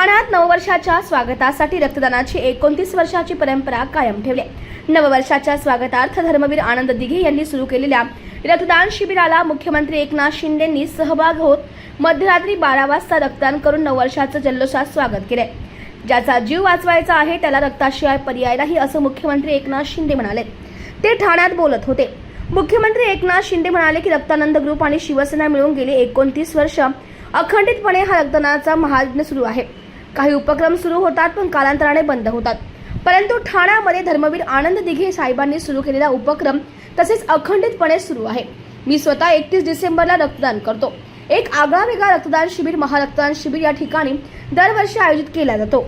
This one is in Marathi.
ठाण्यात नववर्षाच्या स्वागतासाठी रक्तदानाची 29 वर्षाची परंपरा कायम ठेवली। नववर्षाच्या स्वागतार्थ धर्मवीर आनंद दिघे यांनी सुरू केलेल्या रक्तदान शिबिराला मुख्यमंत्री एकनाथ शिंदेंनी सहभाग होत मध्यरात्री 12 वाजता रक्तदान करून नववर्षाचं जल्लोषात स्वागत केले। ज्याचा जीव वाचवायचा आहे त्याला रक्ताशिवाय पर्याय नाही असं मुख्यमंत्री एकनाथ शिंदे म्हणाले। ते ठाण्यात बोलत होते। मुख्यमंत्री एकनाथ शिंदे म्हणाले की रक्तानंद ग्रुप आणि शिवसेना मिळून गेली 29 वर्ष अखंडितपणे हा रक्तदानाचा महायज्ञ सुरू आहे। काही उपक्रम सुरू होतात पण कालांतराने बंद होतात, परंतु ठाण्यामध्ये धर्मवीर आनंद दिघे साहेबांनी सुरू केलेला उपक्रम तसेच अखंडितपणे सुरू आहे। मी स्वतः 31 डिसेंबरला रक्तदान करतो। एक आगळा वेगळा रक्तदान शिबिर, महारक्तदान शिबिर या ठिकाणी दरवर्षी आयोजित केला जातो।